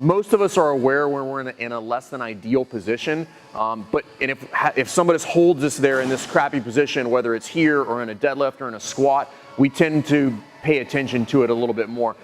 Most of us are aware when we're in a less than ideal position, but if somebody holds us there in this crappy position, whether it's here or in a deadlift or in a squat, we tend to pay attention to it a little bit more.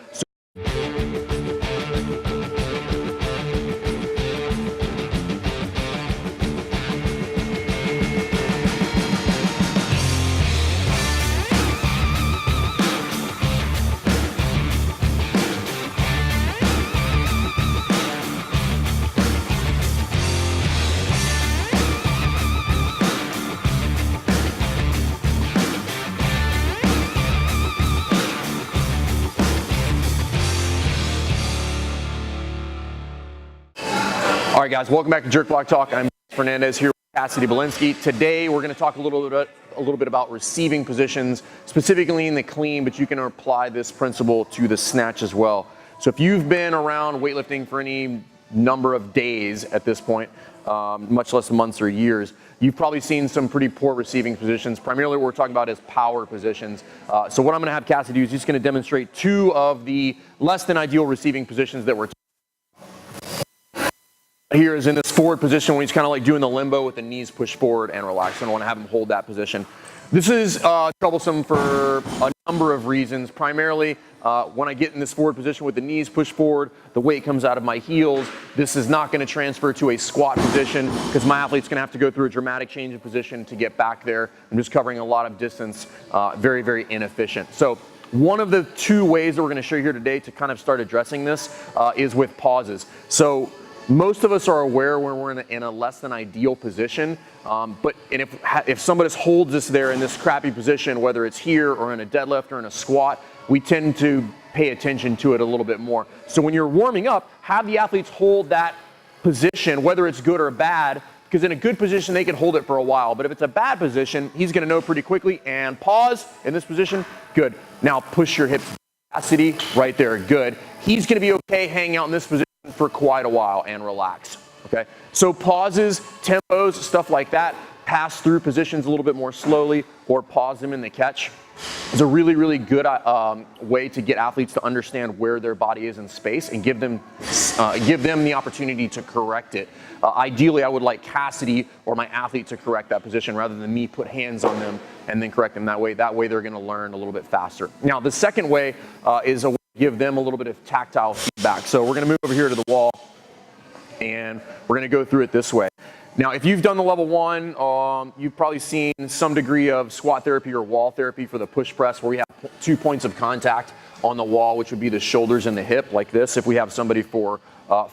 All right, guys, welcome back to Jerk Block Talk. I'm Fernandez here with Cassidy Belinsky. Today, we're going to talk a little bit about receiving positions, specifically in the clean, but you can apply this principle to the snatch as well. So if you've been around weightlifting for any number of days at this point, much less months or years, you've probably seen some pretty poor receiving positions. Primarily what we're talking about is power positions. So what I'm going to have Cassidy do is he's going to demonstrate two of the less than ideal receiving positions that we're here is in this forward position when he's kind of like doing the limbo with the knees pushed forward and relaxed. I don't want to have him hold that position. This is troublesome for a number of reasons. Primarily, when I get in this forward position with the knees pushed forward, the weight comes out of my heels. This is not going to transfer to a squat position because my athlete's going to have to go through a dramatic change of position to get back there. I'm just covering a lot of distance, very, very inefficient. So one of the two ways that we're going to show you here today to kind of start addressing this is with pauses. So most of us are aware when we're in a less than ideal position, but if somebody holds us there in this crappy position, whether it's here or in a deadlift or in a squat, we tend to pay attention to it a little bit more. So when you're warming up, have the athletes hold that position, whether it's good or bad, because in a good position, they can hold it for a while. But if it's a bad position, he's going to know pretty quickly and pause in this position. Good. Now push your hips. Cassidy, right there. Good. He's going to be okay hanging out in this position for quite a while and relax. Okay, so pauses, tempos, stuff like that, pass through positions a little bit more slowly or pause them in the catch is a really, really good way to get athletes to understand where their body is in space and give them the opportunity to correct it. Ideally, I would like Cassidy or my athlete to correct that position rather than me put hands on them and then correct them that way. That way they're going to learn a little bit faster. Now, the second way is a way to give them a little bit of tactile feedback. So we're going to move over here to the wall and we're going to go through it this way. Now, if you've done the level one, you've probably seen some degree of squat therapy or wall therapy for the push press where we have 2 points of contact on the wall, which would be the shoulders and the hip like this. If we have somebody for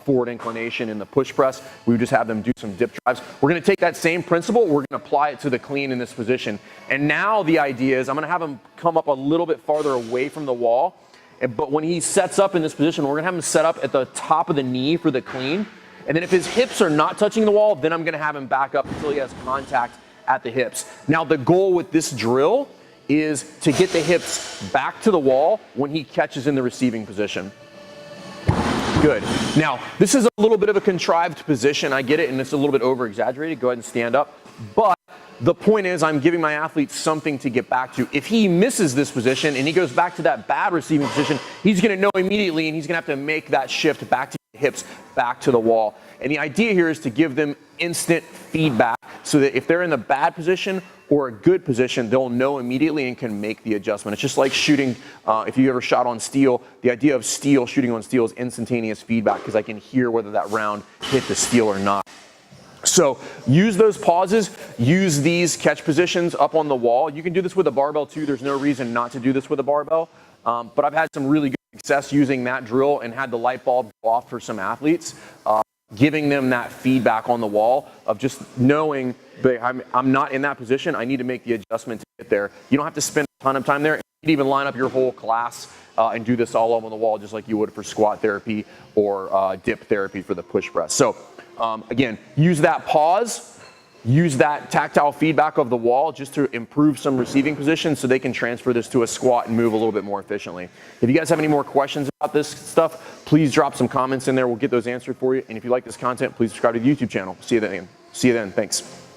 forward inclination in the push press, we would just have them do some dip drives. We're going to take that same principle, we're going to apply it to the clean in this position. And now the idea is I'm going to have him come up a little bit farther away from the wall. But when he sets up in this position, we're going to have him set up at the top of the knee for the clean. And then if his hips are not touching the wall, then I'm going to have him back up until he has contact at the hips. Now, the goal with this drill is to get the hips back to the wall when he catches in the receiving position. Good. Now, this is a little bit of a contrived position. I get it, and it's a little bit over-exaggerated. Go ahead and stand up. But the point is I'm giving my athlete something to get back to. If he misses this position and he goes back to that bad receiving position, he's going to know immediately, and he's going to have to make that shift back to hips back to the wall. And the idea here is to give them instant feedback so that if they're in the bad position or a good position, they'll know immediately and can make the adjustment. It's just like shooting, if you ever shot on steel, the idea of shooting on steel is instantaneous feedback because I can hear whether that round hit the steel or not. So use those pauses, use these catch positions up on the wall. You can do this with a barbell too. There's no reason not to do this with a barbell. But I've had some really good success using that drill and had the light bulb go off for some athletes, giving them that feedback on the wall of just knowing I'm not in that position. I need to make the adjustment to get there. You don't have to spend a ton of time there. You can even line up your whole class and do this all over the wall just like you would for squat therapy or dip therapy for the push press. So again, use that pause. Use that tactile feedback of the wall just to improve some receiving positions so they can transfer this to a squat and move a little bit more efficiently. If you guys have any more questions about this stuff, please drop some comments in there. We'll get those answered for you. And if you like this content, please subscribe to the YouTube channel. See you then. Thanks.